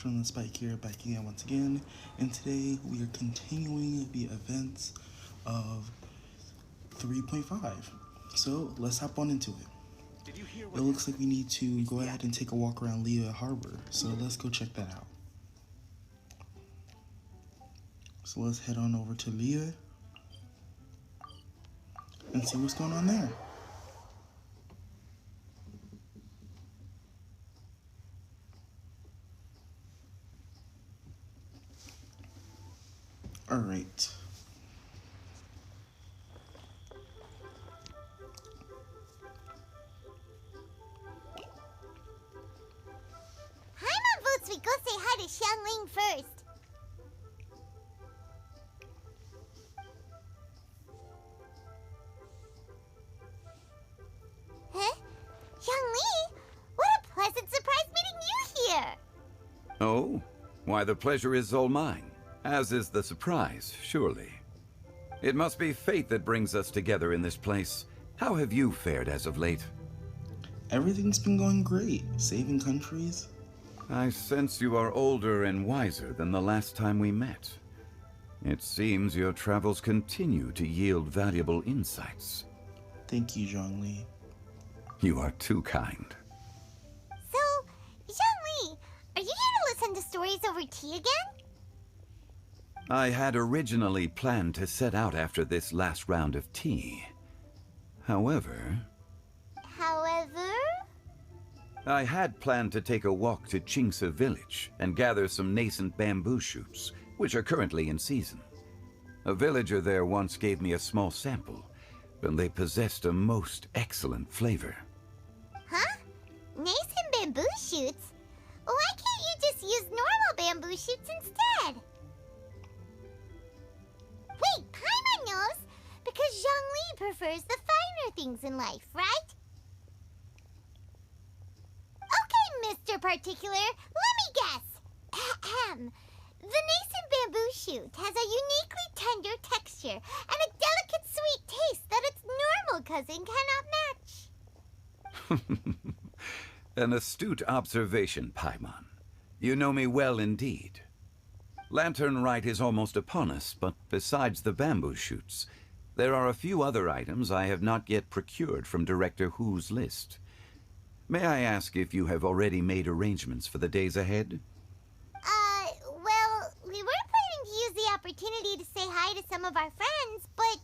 from the Spike here, back again once again, and today we are continuing the events of 3.5. So let's hop on into it. It looks like we need to go ahead and take a walk around Liyue Harbor, so let's go check that out. So let's head on over to Liyue and see what's going on there. Alright. Paimon votes we go say hi to Xiangling first. Huh? Xiangling? What a pleasant surprise meeting you here! Oh? Why, the pleasure is all mine. As is the surprise, surely. It must be fate that brings us together in this place. How have you fared as of late? Everything's been going great. Saving countries. I sense you are older and wiser than the last time we met. It seems your travels continue to yield valuable insights. Thank you, Zhongli. You are too kind. So, Xiangling, are you here to listen to stories over tea again? I had originally planned to set out after this last round of tea. However, I had planned to take a walk to Qingce village and gather some nascent bamboo shoots, which are currently in season. A villager there once gave me a small sample, and they possessed a most excellent flavor. Huh? Nascent bamboo shoots? Why can't you just use normal bamboo shoots instead? Wait, Paimon knows! Because Zhongli prefers the finer things in life, right? Okay, Mr. Particular, let me guess. Ahem. The nascent bamboo shoot has a uniquely tender texture and a delicate sweet taste that its normal cousin cannot match. An astute observation, Paimon. You know me well indeed. Lantern Rite is almost upon us, but besides the bamboo shoots, there are a few other items I have not yet procured from Director Hu's list. May I ask if you have already made arrangements for the days ahead? Well, we were planning to use the opportunity to say hi to some of our friends, but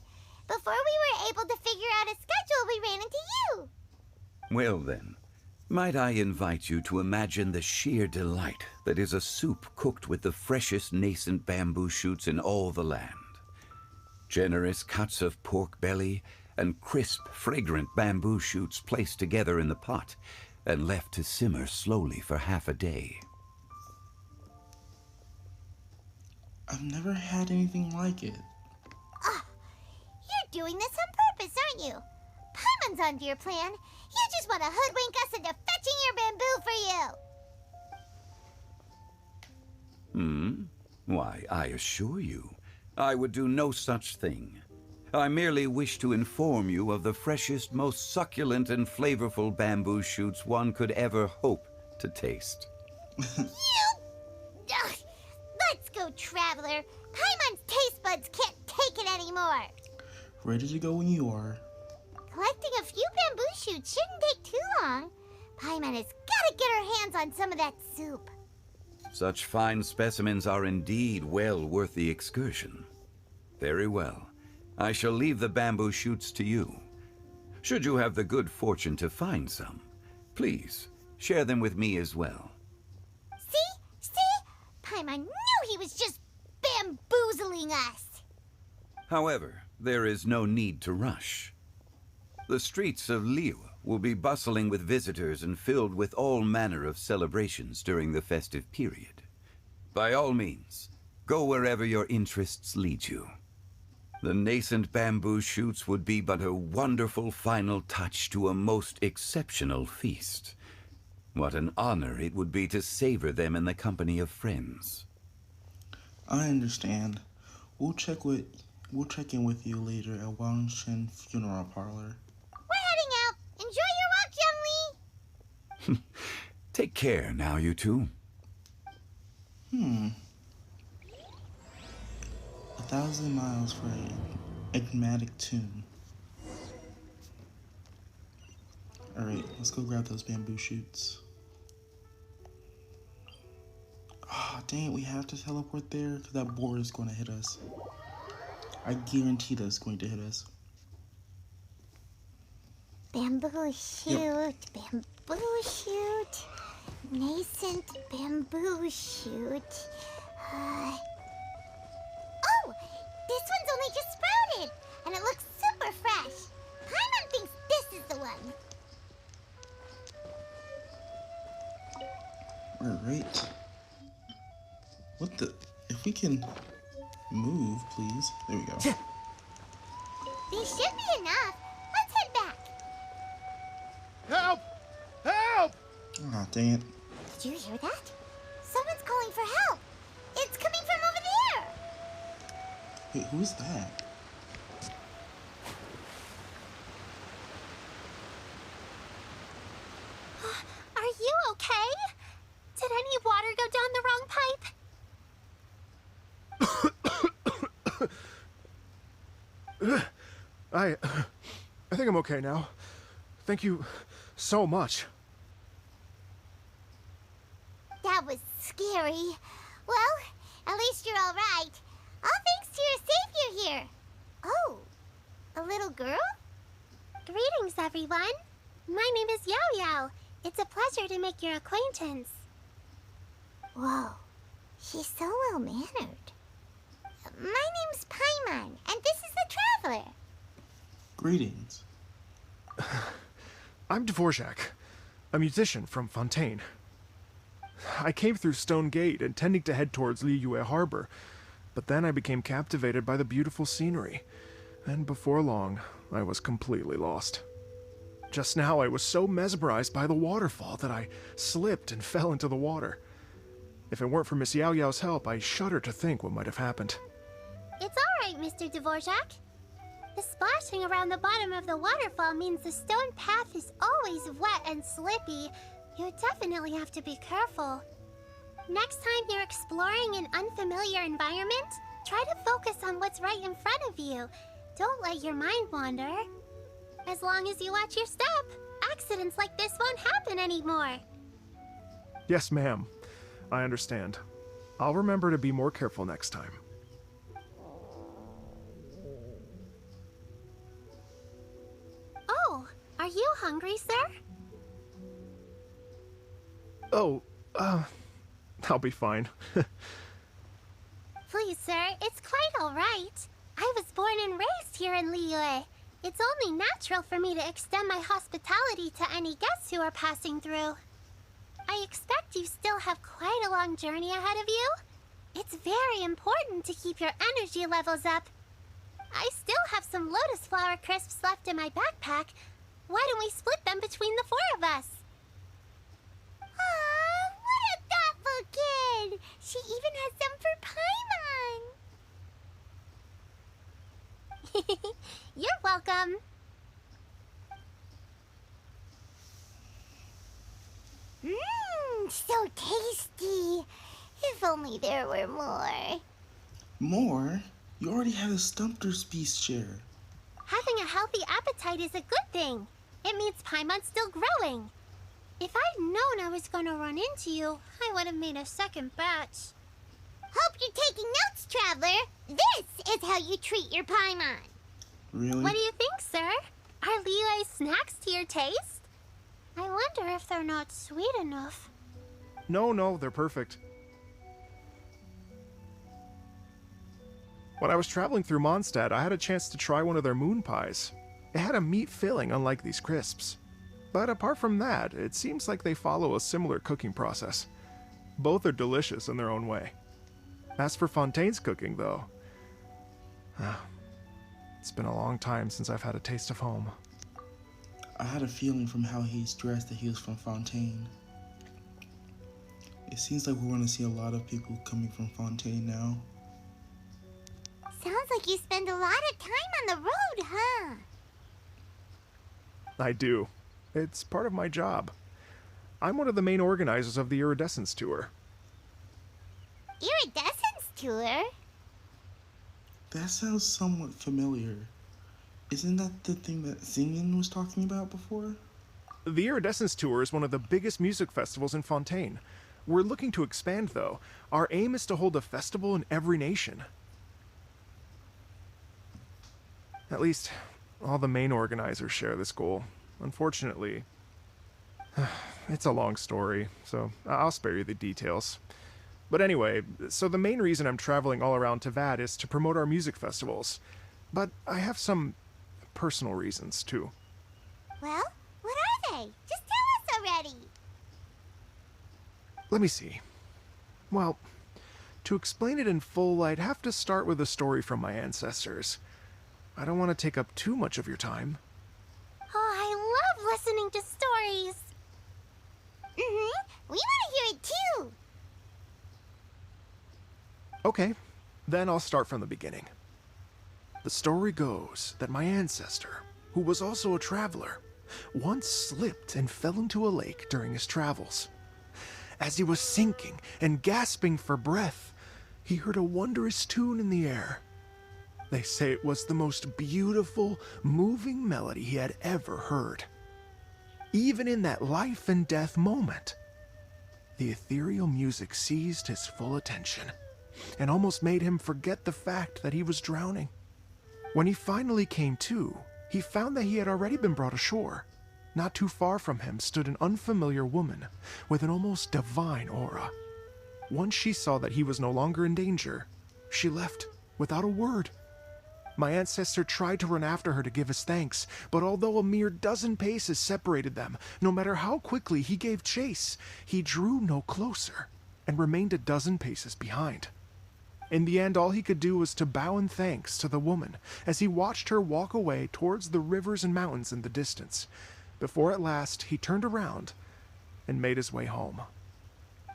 before we were able to figure out a schedule, we ran into you. Well then, might I invite you to imagine the sheer delight that is a soup cooked with the freshest nascent bamboo shoots in all the land. Generous cuts of pork belly and crisp, fragrant bamboo shoots placed together in the pot and left to simmer slowly for half a day. I've never had anything like it. You're doing this on purpose, aren't you? Paimon's onto your plan. You just want to hoodwink us into fetching your bamboo for you. Why, I assure you, I would do no such thing. I merely wish to inform you of the freshest, most succulent and flavorful bamboo shoots one could ever hope to taste. You! Ugh. Let's go, Traveler. Paimon's taste buds can't take it anymore. Ready to go when you are. Collecting a few bamboo shoots shouldn't take too long. Paimon has got to get her hands on some of that soup. Such fine specimens are indeed well worth the excursion. Very well. I shall leave the bamboo shoots to you. Should you have the good fortune to find some, please share them with me as well. See? Paimon knew he was just bamboozling us. However, there is no need to rush. The streets of Liyue will be bustling with visitors and filled with all manner of celebrations during the festive period. By all means, go wherever your interests lead you. The nascent bamboo shoots would be but a wonderful final touch to a most exceptional feast. What an honor it would be to savor them in the company of friends. I understand. We'll check in with you later at Wangshen Funeral Parlor. We're heading out. Enjoy your walk, Young Lee. Take care now, you two. Hmm. 1,000 miles for an enigmatic tune. Alright, let's go grab those bamboo shoots. Ah, dang it, we have to teleport there because that board is going to hit us. I guarantee that's going to hit us. Bamboo shoot, bamboo shoot, nascent bamboo shoot. Oh, this one's only just sprouted, and it looks super fresh. Paimon thinks this is the one. Alright. What the? If we can move, please. There we go. These should be enough. Let's head back. Help! Help! Ah, dang it. Did you hear that? Someone's calling for help. It's coming from over there. Wait, who's that? Are you okay? Did any water go down the wrong pipe? I think I'm okay now. Thank you so much. That was scary. Well, at least you're all right. All thanks to your savior here. Oh, a little girl? Greetings, everyone. My name is Yaoyao. It's a pleasure to make your acquaintance. Whoa, she's so well-mannered. My name's Paimon, and this is the Traveler. Greetings. I'm Dvorak, a musician from Fontaine. I came through Stone Gate intending to head towards Liyue Harbor, but then I became captivated by the beautiful scenery, and before long, I was completely lost. Just now, I was so mesmerized by the waterfall that I slipped and fell into the water. If it weren't for Miss Yaoyao's help, I shudder to think what might have happened. It's all right, Mr. Dvorak. The splashing around the bottom of the waterfall means the stone path is always wet and slippy. You definitely have to be careful. Next time you're exploring an unfamiliar environment, try to focus on what's right in front of you. Don't let your mind wander. As long as you watch your step, accidents like this won't happen anymore. Yes, ma'am. I understand. I'll remember to be more careful next time. Oh, are you hungry, sir? Oh, I'll be fine. Please, sir, it's quite all right. I was born and raised here in Liyue. It's only natural for me to extend my hospitality to any guests who are passing through. I expect you still have quite a long journey ahead of you. It's very important to keep your energy levels up. I still have some lotus flower crisps left in my backpack. Why don't we split them between the four of us? Aw, what a thoughtful kid! She even has some for Paimon! You're welcome. Mmm, so tasty. If only there were more. More? You already had a Stumpter's Beast share. Having a healthy appetite is a good thing. It means Paimon's still growing. If I'd known I was gonna run into you, I would have made a second batch. Hope you're taking notes, Traveler. This is how you treat your Paimon. Really? What do you think, sir? Are Liyue snacks to your taste? I wonder if they're not sweet enough. No, they're perfect. When I was traveling through Mondstadt, I had a chance to try one of their moon pies. It had a meat filling, unlike these crisps. But apart from that, it seems like they follow a similar cooking process. Both are delicious in their own way. As for Fontaine's cooking, though, it's been a long time since I've had a taste of home. I had a feeling from how he's dressed that he was from Fontaine. It seems like we're going to see a lot of people coming from Fontaine now. Sounds like you spend a lot of time on the road, huh? I do. It's part of my job. I'm one of the main organizers of the Iridescence Tour. Iridescence tour? That sounds somewhat familiar. Isn't that the thing that Xingyan was talking about before? The Iridescence Tour is one of the biggest music festivals in Fontaine. We're looking to expand, though. Our aim is to hold a festival in every nation. At least, all the main organizers share this goal. Unfortunately, it's a long story, so I'll spare you the details. But anyway, so the main reason I'm traveling all around Teyvat is to promote our music festivals. But I have some personal reasons, too. Well, what are they? Just tell us already. Let me see. Well, to explain it in full, I'd have to start with a story from my ancestors. I don't want to take up too much of your time. Oh, I love listening to stories. We want to hear it too. Okay, then I'll start from the beginning. The story goes that my ancestor, who was also a traveler, once slipped and fell into a lake during his travels. As he was sinking and gasping for breath, he heard a wondrous tune in the air. They say it was the most beautiful, moving melody he had ever heard. Even in that life and death moment, the ethereal music seized his full attention and almost made him forget the fact that he was drowning. When he finally came to, he found that he had already been brought ashore. Not too far from him stood an unfamiliar woman with an almost divine aura. Once she saw that he was no longer in danger, she left without a word. My ancestor tried to run after her to give his thanks, but although a mere dozen paces separated them, no matter how quickly he gave chase, he drew no closer and remained a dozen paces behind. In the end, all he could do was to bow in thanks to the woman as he watched her walk away towards the rivers and mountains in the distance, before at last he turned around and made his way home.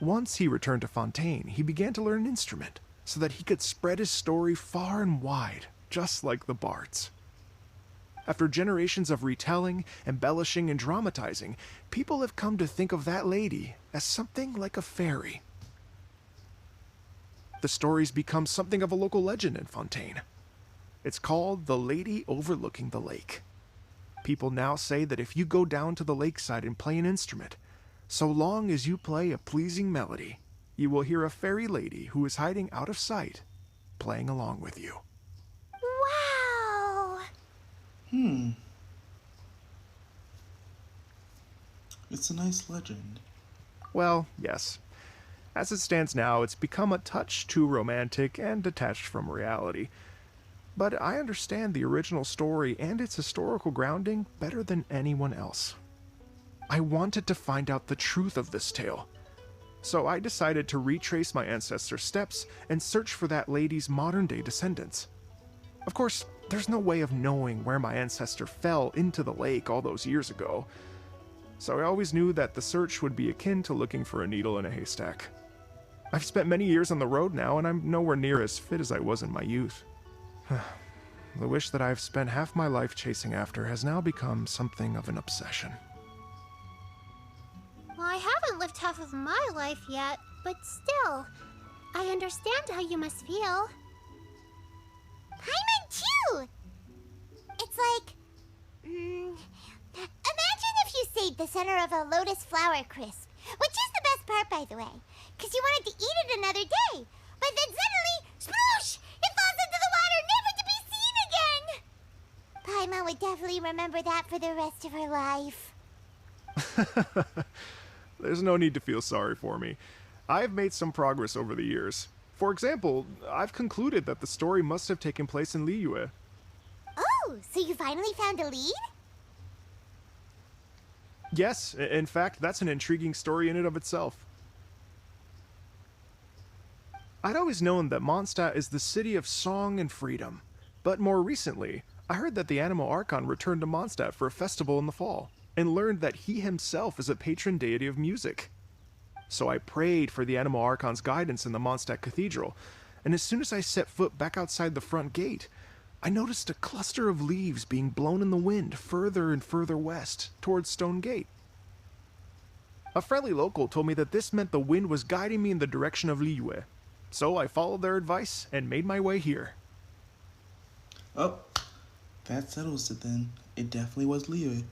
Once he returned to Fontaine, he began to learn an instrument so that he could spread his story far and wide, just like the bards. After generations of retelling, embellishing, and dramatizing, people have come to think of that lady as something like a fairy. The story's become something of a local legend in Fontaine. It's called The Lady Overlooking the Lake. People now say that if you go down to the lakeside and play an instrument, so long as you play a pleasing melody, you will hear a fairy lady who is hiding out of sight, playing along with you. Wow. It's a nice legend. Well, yes. As it stands now, it's become a touch too romantic and detached from reality. But I understand the original story and its historical grounding better than anyone else. I wanted to find out the truth of this tale, so I decided to retrace my ancestors' steps and search for that lady's modern-day descendants. Of course, there's no way of knowing where my ancestor fell into the lake all those years ago, so I always knew that the search would be akin to looking for a needle in a haystack. I've spent many years on the road now, and I'm nowhere near as fit as I was in my youth. The wish that I've spent half my life chasing after has now become something of an obsession. Well, I haven't lived half of my life yet, but still, I understand how you must feel. Paimon too! It's like... imagine if you stayed the center of a lotus flower crisp, which is the best part, by the way, because you wanted to eat it another day, but then suddenly, sploosh! It falls into the water, never to be seen again! Paimon would definitely remember that for the rest of her life. There's no need to feel sorry for me. I've made some progress over the years. For example, I've concluded that the story must have taken place in Liyue. Oh, so you finally found a lead? Yes, in fact, that's an intriguing story in and of itself. I'd always known that Mondstadt is the city of song and freedom, but more recently, I heard that the Anemo Archon returned to Mondstadt for a festival in the fall, and learned that he himself is a patron deity of music. So I prayed for the Anemo Archon's guidance in the Mondstadt Cathedral, and as soon as I set foot back outside the front gate, I noticed a cluster of leaves being blown in the wind further and further west, towards Stone Gate. A friendly local told me that this meant the wind was guiding me in the direction of Liyue. So I followed their advice and made my way here. Oh, that settles it then. It definitely was Liyue.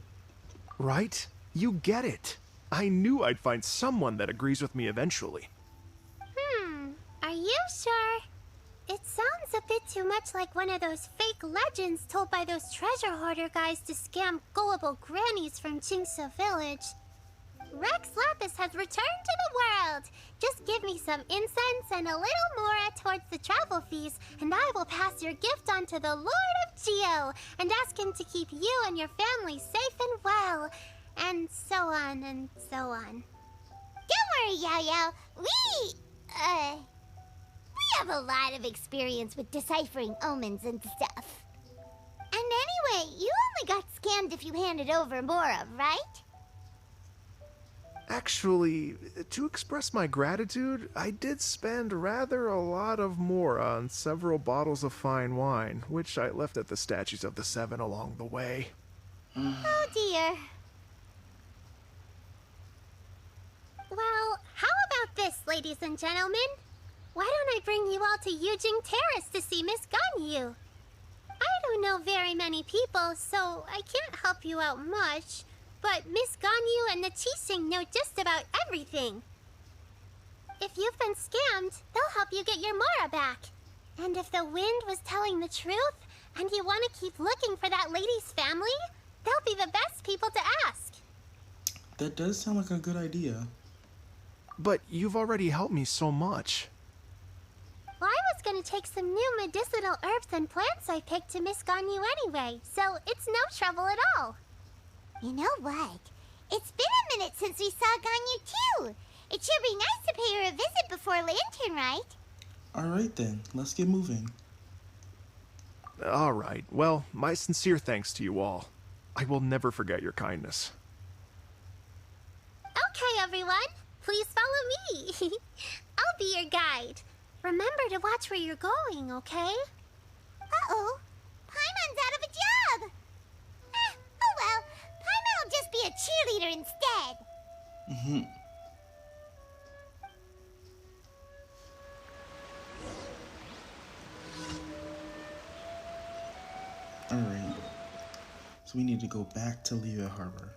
Right? You get it. I knew I'd find someone that agrees with me eventually. Are you sure? It sounds a bit too much like one of those fake legends told by those treasure hoarder guys to scam gullible grannies from Jingsa Village. Rex Lapis has returned to the world. Just give me some incense and a little more towards the travel fees, and I will pass your gift on to the Lord of Geo and ask him to keep you and your family safe and well. And so on and so on. Don't worry, Yaoyao. We have a lot of experience with deciphering omens and stuff. And anyway, you only got scammed if you handed over Mora, right? Actually, to express my gratitude, I did spend rather a lot of Mora on several bottles of fine wine, which I left at the statues of the Seven along the way. Oh dear. Well, how about this, ladies and gentlemen? Why don't I bring you all to Yujing Terrace to see Miss Ganyu? I don't know very many people, so I can't help you out much. But Miss Ganyu and the Qixing know just about everything. If you've been scammed, they'll help you get your Mora back. And if the wind was telling the truth, and you want to keep looking for that lady's family, they'll be the best people to ask. That does sound like a good idea. But you've already helped me so much. Well, I was going to take some new medicinal herbs and plants I picked to Miss Ganyu anyway, so it's no trouble at all. You know what? It's been a minute since we saw Ganyu too. It should be nice to pay her a visit before Lantern, right? Alright then, let's get moving. Alright, well, my sincere thanks to you all. I will never forget your kindness. Okay, everyone. Please follow me. I'll be your guide. Remember to watch where you're going, okay? Uh-oh. Paimon's out of a job. Oh well. Paimon will just be a cheerleader instead. Alright. So we need to go back to Liyue Harbor.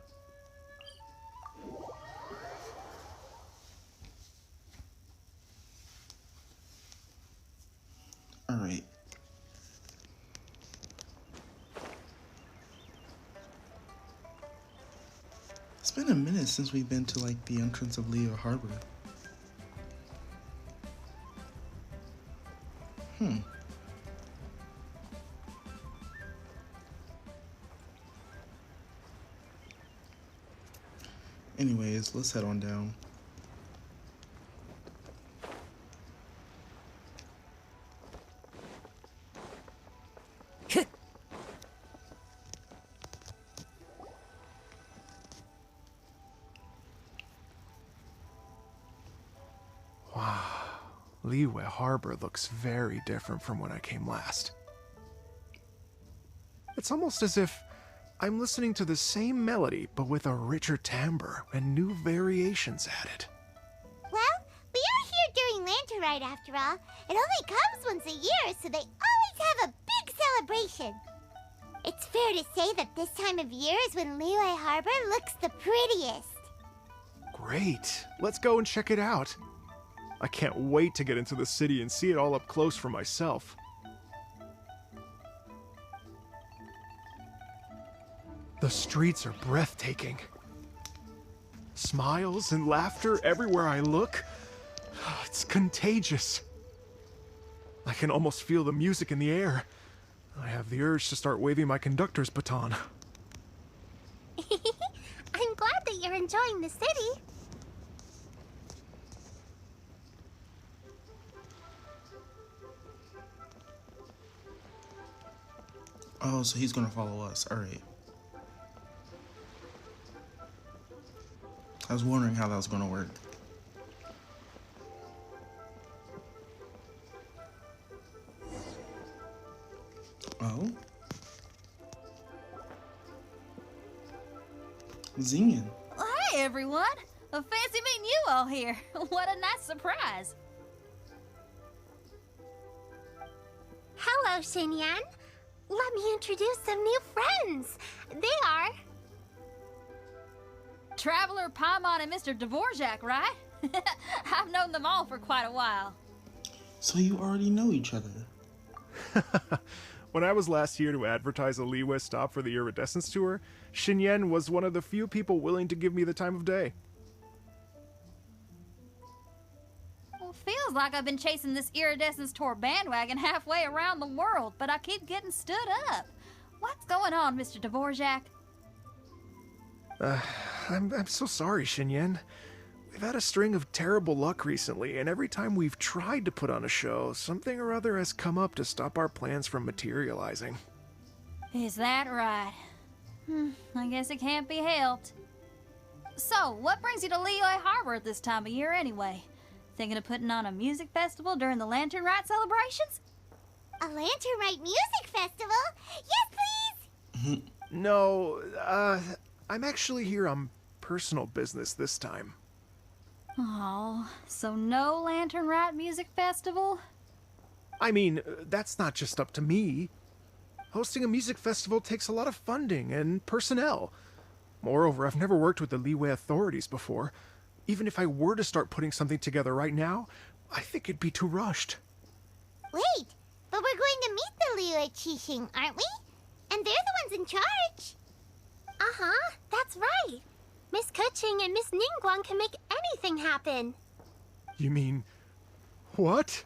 Alright. It's been a minute since we've been to like the entrance of Liyue Harbor. Anyways, let's head on down. Liyue Harbor looks very different from when I came last. It's almost as if I'm listening to the same melody, but with a richer timbre and new variations added. Well, we are here during Lantern Rite after all. It only comes once a year, so they always have a big celebration. It's fair to say that this time of year is when Liyue Harbor looks the prettiest. Great, let's go and check it out. I can't wait to get into the city and see it all up close for myself. The streets are breathtaking. Smiles and laughter everywhere I look. It's contagious. I can almost feel the music in the air. I have the urge to start waving my conductor's baton. I'm glad that you're enjoying the city. Oh, so he's gonna follow us. Alright. I was wondering how that was gonna work. Oh? Zingen. Well, hey, everyone. Fancy meeting you all here. What a nice surprise. Hello, Xinyan. Let me introduce some new friends. They are... Traveler, Paimon, and Mr. Dvorak, right? I've known them all for quite a while. So you already know each other. When I was last here to advertise a Liyue stop for the Iridescence Tour, Xinyan was one of the few people willing to give me the time of day. Well, feels like I've been chasing this Iridescence Tour bandwagon halfway around the world, but I keep getting stood up. What's going on, Mr. Dvorak? I'm so sorry, Xinyan. We've had a string of terrible luck recently, and every time we've tried to put on a show, something or other has come up to stop our plans from materializing. Is that right? I guess it can't be helped. So, what brings you to Liyue Harbor at this time of year anyway? Thinking of putting on a music festival during the Lantern Rite celebrations? A Lantern Rite music festival? Yes, please! No, I'm actually here on personal business this time. Oh, so no Lantern Rite music festival? I mean, that's not just up to me. Hosting a music festival takes a lot of funding and personnel. Moreover, I've never worked with the Liyue authorities before. Even if I were to start putting something together right now, I think it'd be too rushed. Wait, but we're going to meet the Liyue Qixing, aren't we? And they're the ones in charge. Uh-huh, that's right. Miss Keqing and Miss Ningguang can make anything happen. You mean... what?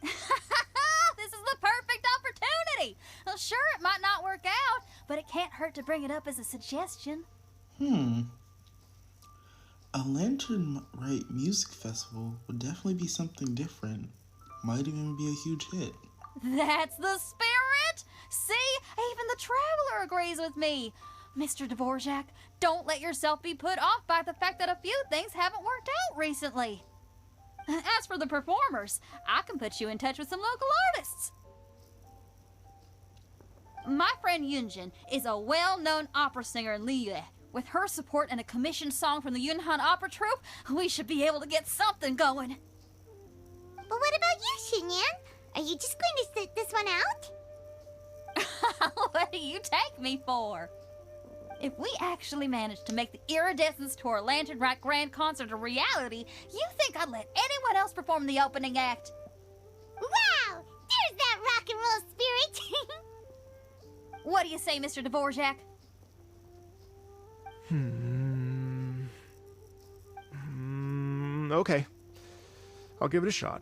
This is the perfect opportunity! Well, sure, it might not work out, but it can't hurt to bring it up as a suggestion. A Lantern Rite music festival would definitely be something different. Might even be a huge hit. That's the spirit! See, even the Traveler agrees with me. Mr. Dvorak, don't let yourself be put off by the fact that a few things haven't worked out recently. As for the performers, I can put you in touch with some local artists. My friend Yunjin is a well-known opera singer in Liyue. With her support and a commissioned song from the Yunhan Opera Troupe, we should be able to get something going. But what about you, Xinyan? Are you just going to sit this one out? What do you take me for? If we actually manage to make the Iridescence Tour Lantern Rite Grand Concert a reality, you think I'd let anyone else perform the opening act? Wow! There's that rock and roll spirit! What do you say, Mr. Dvorak? Okay. I'll give it a shot.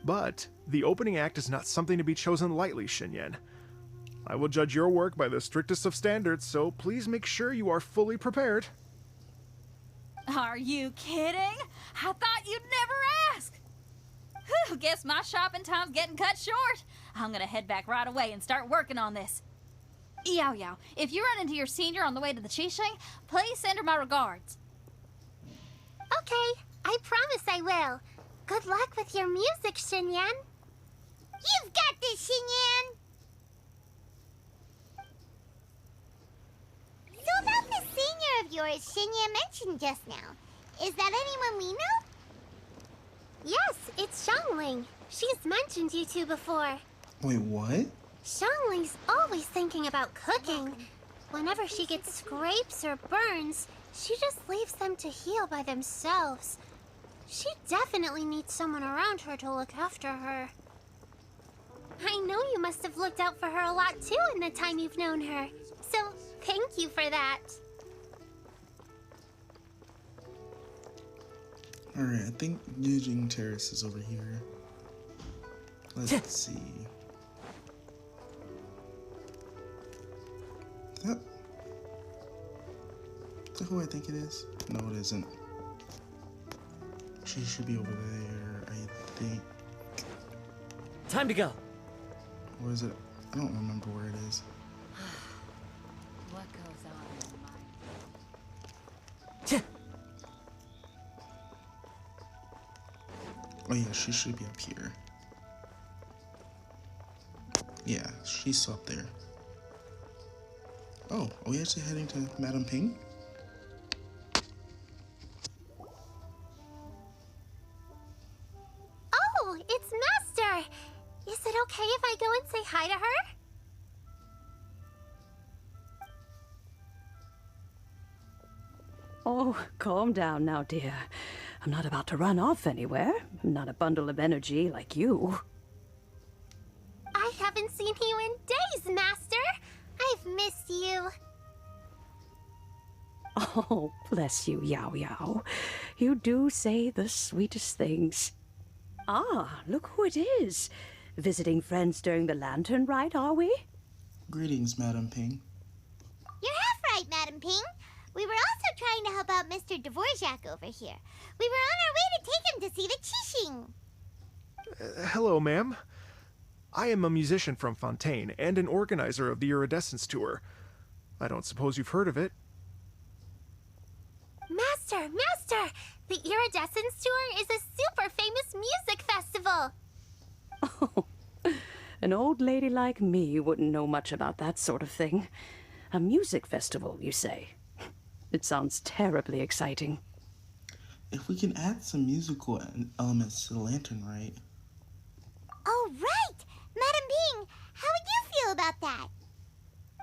But the opening act is not something to be chosen lightly, Xinyan. I will judge your work by the strictest of standards, so please make sure you are fully prepared. Are you kidding? I thought you'd never ask. Whew, guess my shopping time's getting cut short. I'm gonna head back right away and start working on this. Yaoyao, if you run into your senior on the way to the Qixing, please send her my regards. Okay, I promise I will. Good luck with your music, Xinyan. You've got this, Xinyan! So about the senior of yours Xinyan mentioned just now, is that anyone we know? Yes, it's Xiangling. She's mentioned you two before. Wait, what? Xiangling's always thinking about cooking. Whenever she gets scrapes or burns, she just leaves them to heal by themselves. She definitely needs someone around her to look after her. I know you must have looked out for her a lot too in the time you've known her. So, thank you for that. Alright, I think Yujing Terrace is over here. Let's see. Is that who I think it is? No, it isn't. She should be over there, I think. Time to go. Or is it? I don't remember where it is. What goes on in my... Oh yeah, she should be up here. Yeah, she's still up there. Oh, are we actually heading to Madame Ping? Oh, it's Master! Is it okay if I go and say hi to her? Oh, calm down now, dear. I'm not about to run off anywhere. I'm not a bundle of energy like you. I haven't seen you in days, Master. I've missed you. Oh, bless you, Yaoyao. You do say the sweetest things. Ah, look who it is. Visiting friends during the lantern rite, are we? Greetings, Madam Ping. You're half right, Madam Ping. We were also trying to help out Mr. Dvorak over here. We were on our way to take him to see the Qixing. Hello, ma'am. I am a musician from Fontaine and an organizer of the Iridescence Tour. I don't suppose you've heard of it. Master! The Iridescence Tour is a super famous music festival! Oh, an old lady like me wouldn't know much about that sort of thing. A music festival, you say? It sounds terribly exciting. If we can add some musical elements to the lantern, right? Oh, right! Madam Ping, how would you feel about that?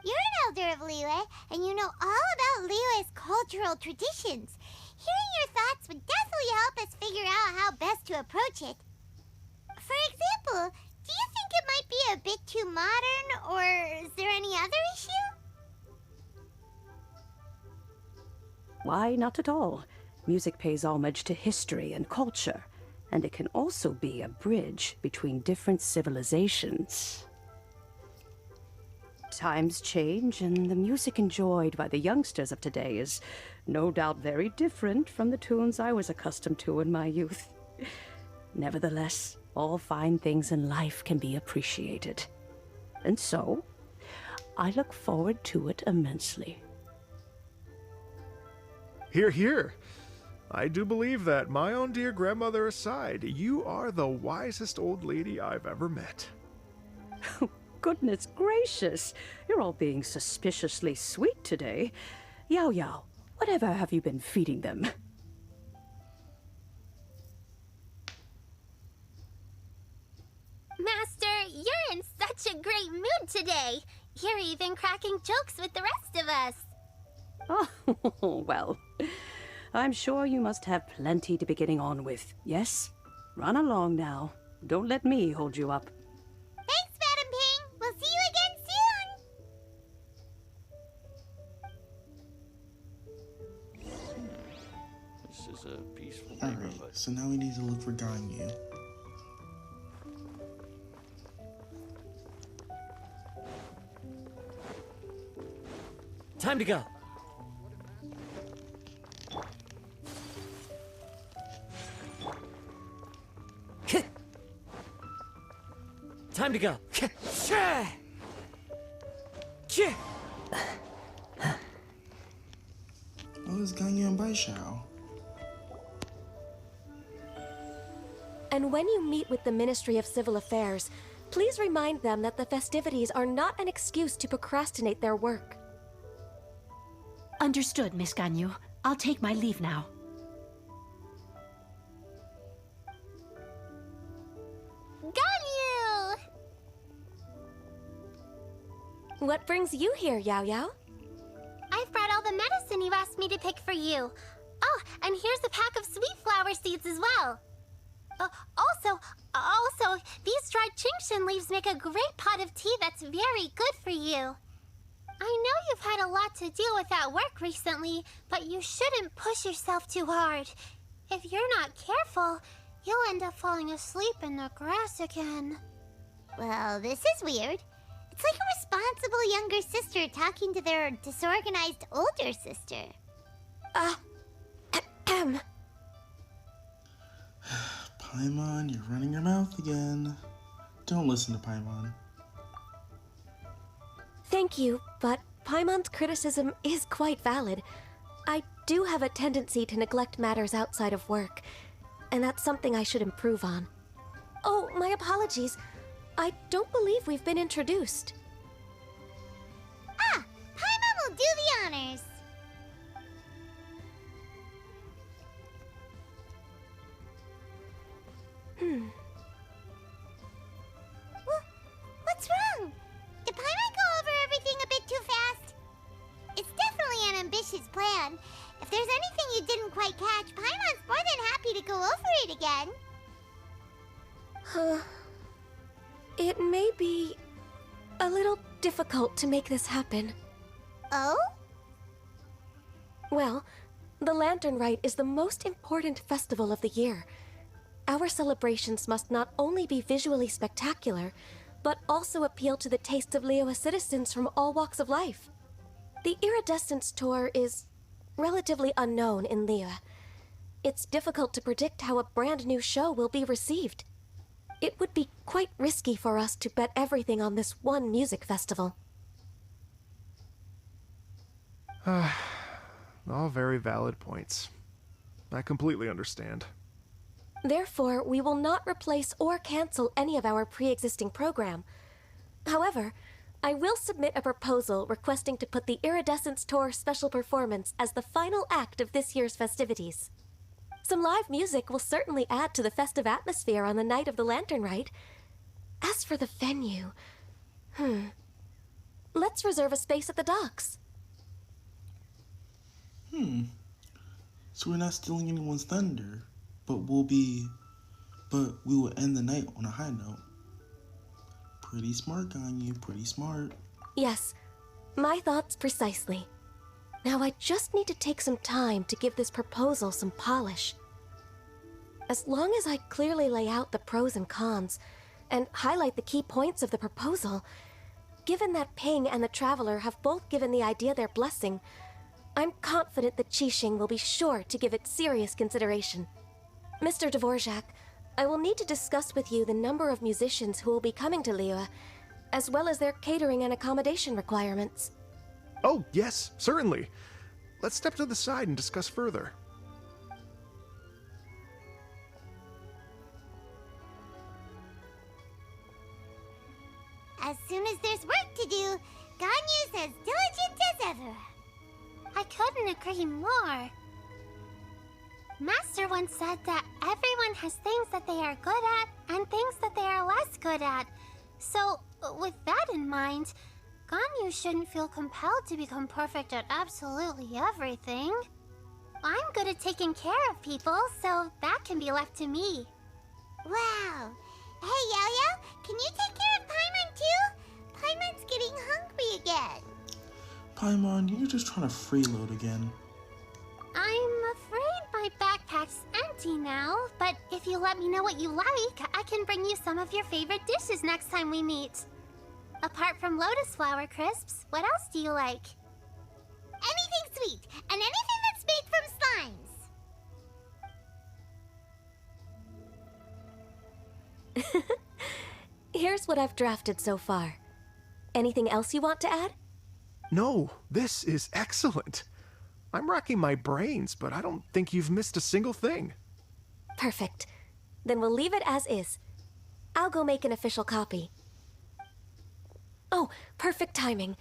You're an elder of Liyue, and you know all about Liyue's cultural traditions. Hearing your thoughts would definitely help us figure out how best to approach it. For example, do you think it might be a bit too modern, or is there any other issue? Why, not at all. Music pays homage to history and culture, and it can also be a bridge between different civilizations. Times change, and the music enjoyed by the youngsters of today is no doubt very different from the tunes I was accustomed to in my youth. Nevertheless, all fine things in life can be appreciated. And so, I look forward to it immensely. Hear, hear. I do believe that, my own dear grandmother aside, you are the wisest old lady I've ever met. Goodness gracious, you're all being suspiciously sweet today. Yaoyao, whatever have you been feeding them? Master, you're in such a great mood today. You're even cracking jokes with the rest of us. Oh, well, I'm sure you must have plenty to be getting on with. Yes? Run along now. Don't let me hold you up. Thanks, Madam Ping. We'll see you again soon. This is a peaceful Alright, neighborhood. so now we need to look for Ganyu. Time to go. Time to go. Oh, it's Ganyu and Baishao. And when you meet with the Ministry of Civil Affairs, please remind them that the festivities are not an excuse to procrastinate their work. Understood, Miss Ganyu. I'll take my leave now. Ganyu! What brings you here, Yaoyao? I've brought all the medicine you asked me to pick for you. Oh, and here's a pack of sweet flower seeds as well. Also, these dried Qingshan leaves make a great pot of tea that's very good for you. I know you've had a lot to deal with at work recently, but you shouldn't push yourself too hard. If you're not careful, you'll end up falling asleep in the grass again. Well, this is weird. It's like a responsible younger sister talking to their disorganized older sister. Paimon, you're running your mouth again. Don't listen to Paimon. Thank you, but Paimon's criticism is quite valid. I do have a tendency to neglect matters outside of work, and that's something I should improve on. Oh, my apologies. I don't believe we've been introduced. Ah, Paimon will do the honors. celebrate again. It may be a little difficult to make this happen. Oh? Well, the Lantern Rite is the most important festival of the year. Our celebrations must not only be visually spectacular, but also appeal to the tastes of Liyue citizens from all walks of life. The Iridescence Tour is relatively unknown in Liyue. It's difficult to predict how a brand new show will be received. It would be quite risky for us to bet everything on this one music festival. All very valid points. I completely understand. Therefore, we will not replace or cancel any of our pre-existing program. However, I will submit a proposal requesting to put the Iridescence Tour special performance as the final act of this year's festivities. Some live music will certainly add to the festive atmosphere on the night of the Lantern Rite. As for the venue, let's reserve a space at the docks. So we're not stealing anyone's thunder, but we will end the night on a high note. Pretty smart, Ganyu, pretty smart. Yes, my thoughts precisely. Now I just need to take some time to give this proposal some polish. As long as I clearly lay out the pros and cons, and highlight the key points of the proposal, given that Ping and the Traveler have both given the idea their blessing, I'm confident that Qixing will be sure to give it serious consideration. Mr. Dvorak, I will need to discuss with you the number of musicians who will be coming to Liyue, as well as their catering and accommodation requirements. Oh, yes, certainly. Let's step to the side and discuss further. As soon as there's work to do, Ganyu's as diligent as ever. I couldn't agree more. Master once said that everyone has things that they are good at and things that they are less good at. So, with that in mind, Ganyu shouldn't feel compelled to become perfect at absolutely everything. I'm good at taking care of people, so that can be left to me. Wow. Hey, Yaoyao, can you take care of Paimon too? Paimon's getting hungry again. Paimon, you're just trying to freeload again. I'm afraid my backpack's empty now, but if you let me know what you like, I can bring you some of your favorite dishes next time we meet. Apart from lotus flower crisps, what else do you like? Anything sweet, and anything that's made from slimes. Here's what I've drafted so far. Anything else you want to add? No, this is excellent. I'm racking my brains, but I don't think you've missed a single thing. Perfect. Then we'll leave it as is. I'll go make an official copy. Oh, perfect timing.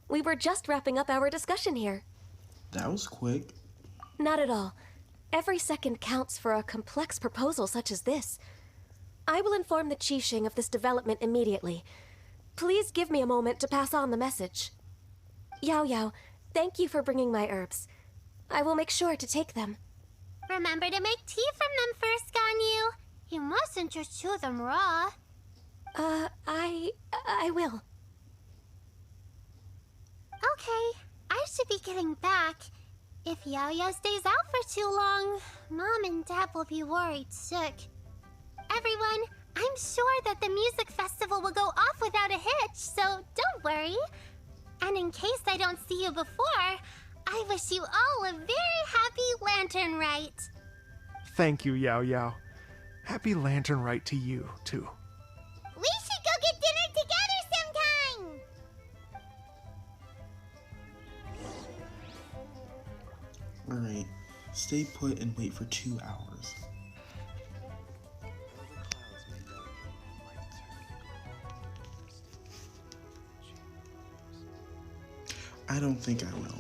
We were just wrapping up our discussion here. That was quick. Not at all. Every second counts for a complex proposal such as this. I will inform the Qixing of this development immediately. Please give me a moment to pass on the message. Yaoyao, thank you for bringing my herbs. I will make sure to take them. Remember to make tea from them first, Ganyu. You mustn't just chew them raw. I will. Okay, I should be getting back. If Yaoyao stays out for too long, Mom and Dad will be worried sick. Everyone, I'm sure that the music festival will go off without a hitch, so don't worry. And in case I don't see you before, I wish you all a very happy Lantern Rite. Thank you, Yaoyao. Happy Lantern Rite to you, too. We should go get dinner together sometime. Alright, stay put and wait for 2 hours. I don't think I will.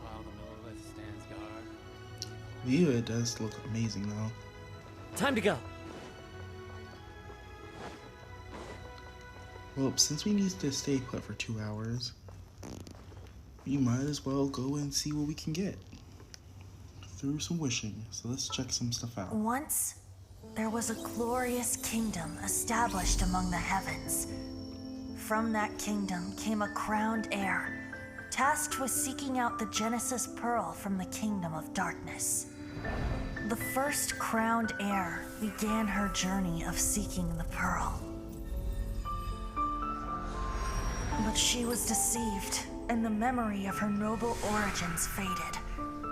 While the Millilith stands guard. Liyue does look amazing though. Time to go. Well, since we need to stay put for 2 hours, we might as well go and see what we can get through some wishing. So let's check some stuff out. Once, there was a glorious kingdom established among the heavens. From that kingdom came a crowned heir, tasked with seeking out the Genesis Pearl from the kingdom of darkness. The first crowned heir began her journey of seeking the pearl. But she was deceived, and the memory of her noble origins faded.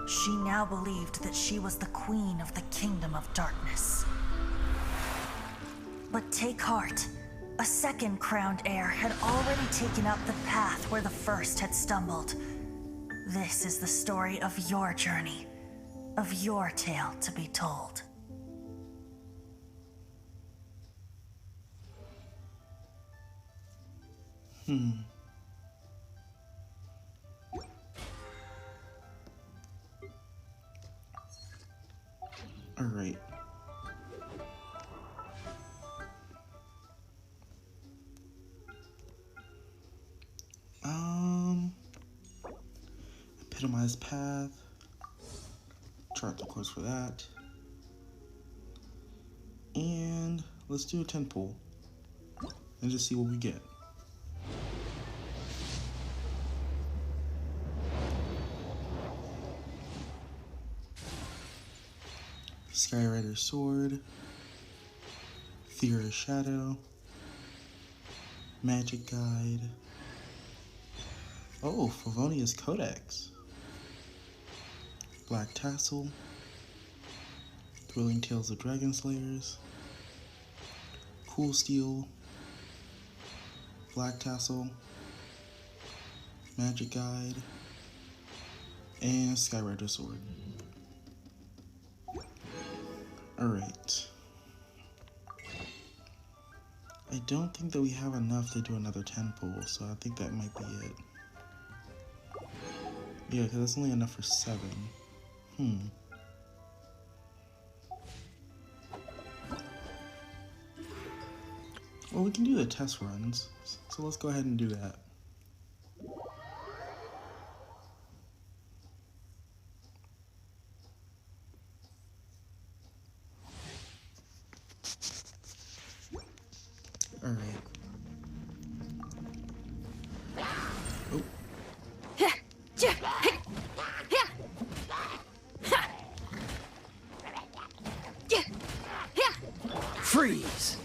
She now believed that she was the queen of the kingdom of darkness. But take heart. A second crowned heir had already taken up the path where the first had stumbled. This is the story of your journey, of your tale to be told. All right. Epitomized path. Chart the course for that. And let's do a 10 pull and just see what we get. Skyrider's Sword, Theater's Shadow, Magic Guide. Oh, Favonia's Codex. Black Tassel, Thrilling Tales of Dragon Slayers, Cool Steel, Black Tassel, Magic Guide, and Skyrider's Sword. Alright. I don't think that we have enough to do another 10 pull, so I think that might be it. Yeah, because that's only enough for 7. Well, we can do the test runs, so let's go ahead and do that. All right. Oh. Freeze!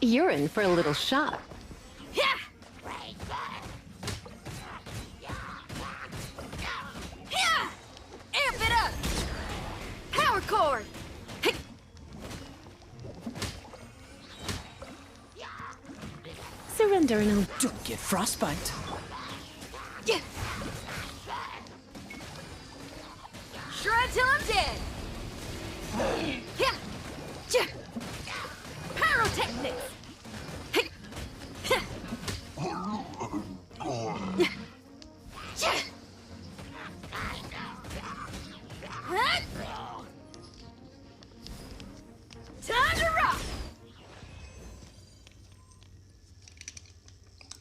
You're in for a little shock. Amp it up! Power chord! Surrender and don't get frostbite. Shred till I'm dead! Pyrotechnics! Time to rock!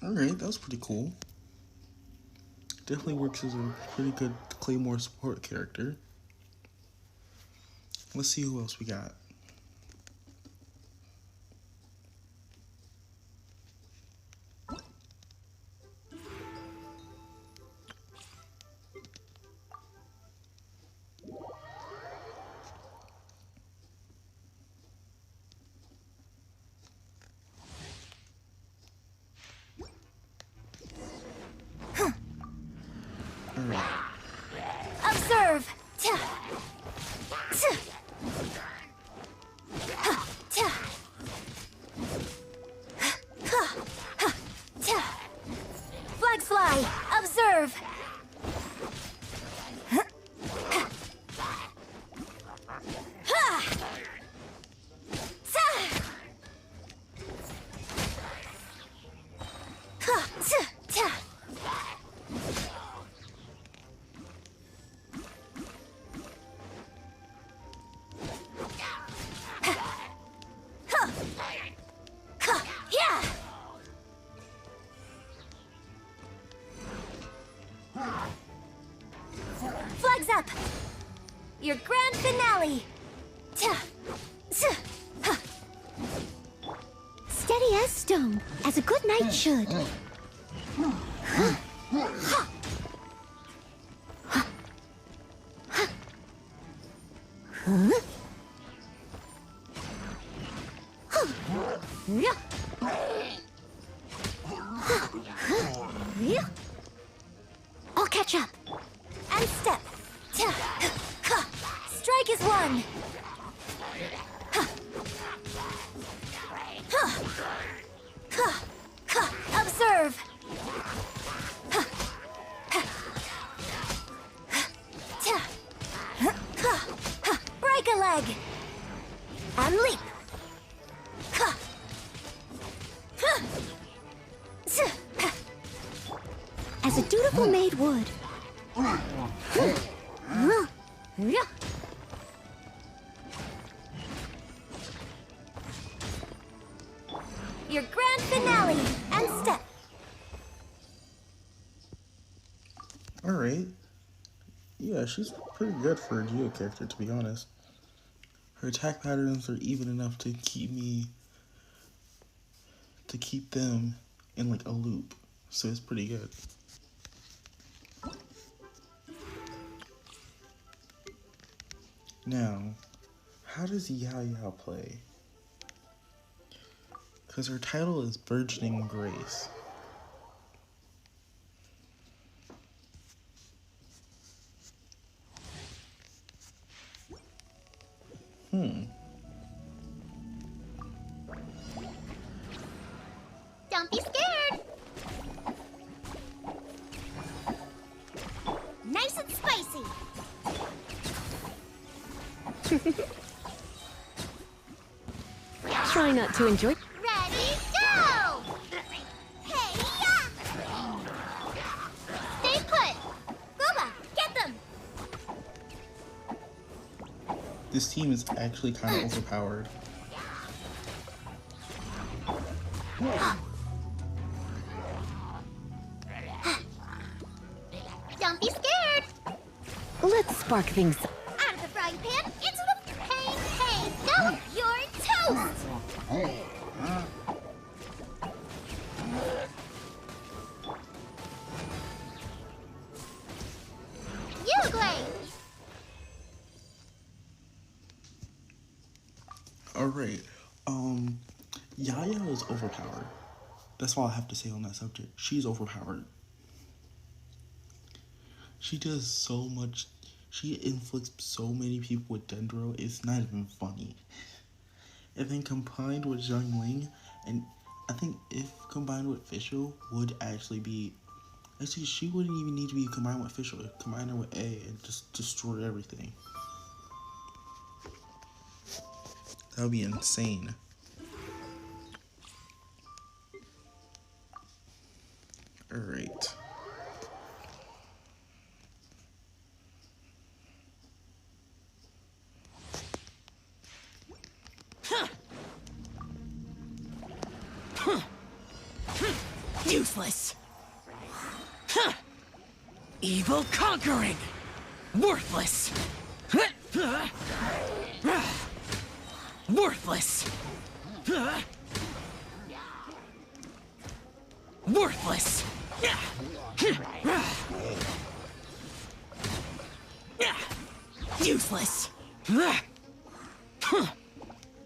Alright, that was pretty cool. Definitely works as a pretty good Claymore support character. Let's see who else we got. Observe! Flags fly! Observe! Your grand finale! Steady as stone, as a good knight should. I'll catch up. And step. Strike is one. Observe. Break a leg. And leap. As a dutiful maid would. Your grand finale and step. Alright. Yeah, she's pretty good for a Geo character, to be honest. Her attack patterns are even enough to keep them in like a loop. So it's pretty good. Now, how does Yaoyao play? Because her title is Burgeoning Grace. Don't be scared. Nice and spicy. Try not to enjoy. Ready, go! Hey, ya! Stay put. Booba, get them. This team is actually kind of overpowered. Don't be scared. Let's spark things up. Out of the frying pan, into the pain. Go, you're toast. You great. Alright, Yaoyao is overpowered. That's all I have to say on that subject. She's overpowered. She does so much. She inflicts so many people with Dendro, it's not even funny. And then combined with Zhang Ling, and I think if combined with Fischl, would actually be... Actually, she wouldn't even need to be combined with Fischl. Combine her with A and just destroy everything. That would be insane. Alright. Useless. Evil conquering. Worthless. Worthless. Worthless. Useless.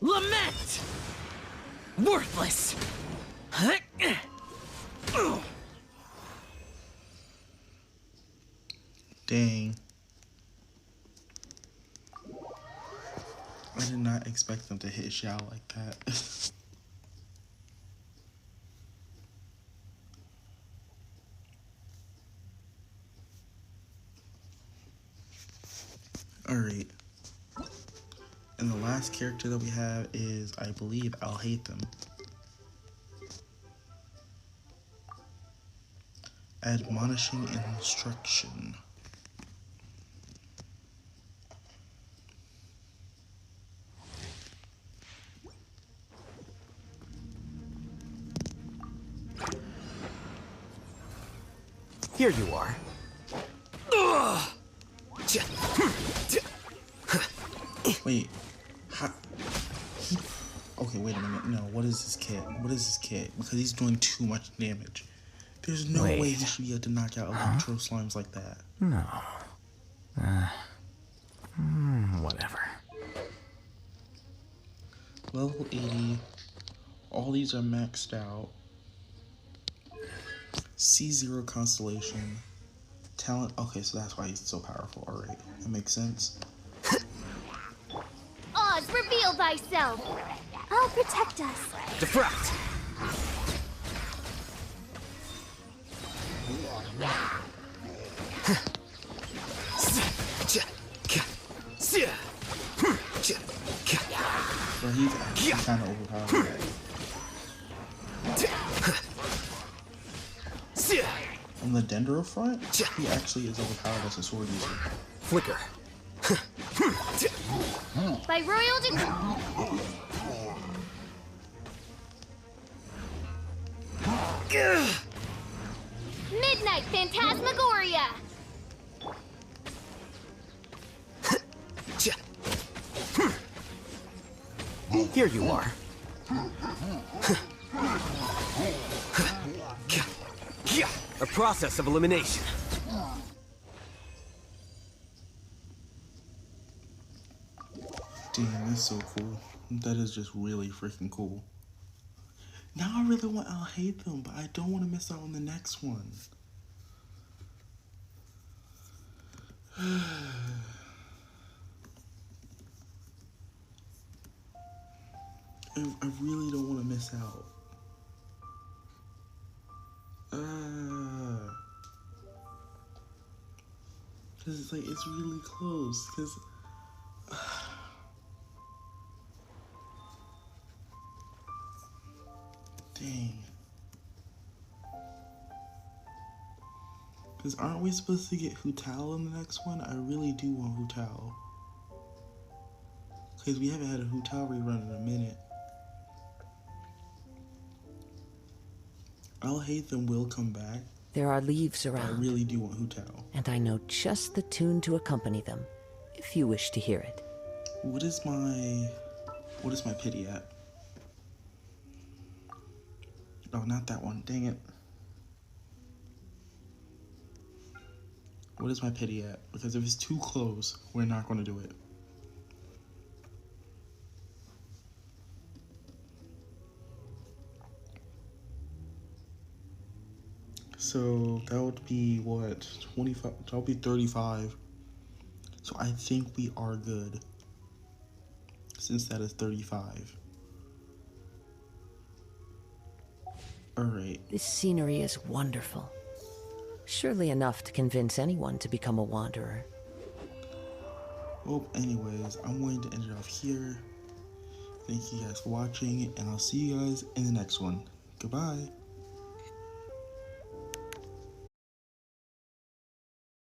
Lament. Worthless. Dang. I did not expect them to hit Xiao like that. Alright. And the last character that we have is, I believe, I'll hate them. Admonishing instruction. Here you are. Wait. Okay, wait a minute. No, what is this kit? What is this kit? Because he's doing too much damage. There's no way he should be able to knock out electro slimes like that. No. Whatever. Level 80. All these are maxed out. C0 constellation. Talent. Okay, so that's why he's so powerful. Alright, that makes sense. Oz, reveal thyself! I'll protect us. Defract! So he's actually kind of overpowered. On the Dendro front, he actually is overpowered as a sword user. Flicker. By royal decree. Midnight Phantasmagoria! Here you are. A process of elimination. Damn, that's so cool. That is just really freaking cool. Now I really want I'll hate them, but I don't want to miss out on the next one. I really don't want to miss out. Cause it's like, it's really close, cause dang. Cause aren't we supposed to get Hu Tao in the next one? I really do want Hu Tao. Cause we haven't had a Hu Tao rerun in a minute. I'll hate them will come back. There are leaves around. I really do want Hu Tao. And I know just the tune to accompany them, if you wish to hear it. What is my pity at? Oh, not that one. Dang it. What is my pity at? Because if it's too close, we're not going to do it. So that would be what? 25? That would be 35. So I think we are good. Since that is 35. Alright. This scenery is wonderful. Surely enough to convince anyone to become a wanderer. Well, anyways, I'm going to end it off here. Thank you guys for watching, and I'll see you guys in the next one. Goodbye.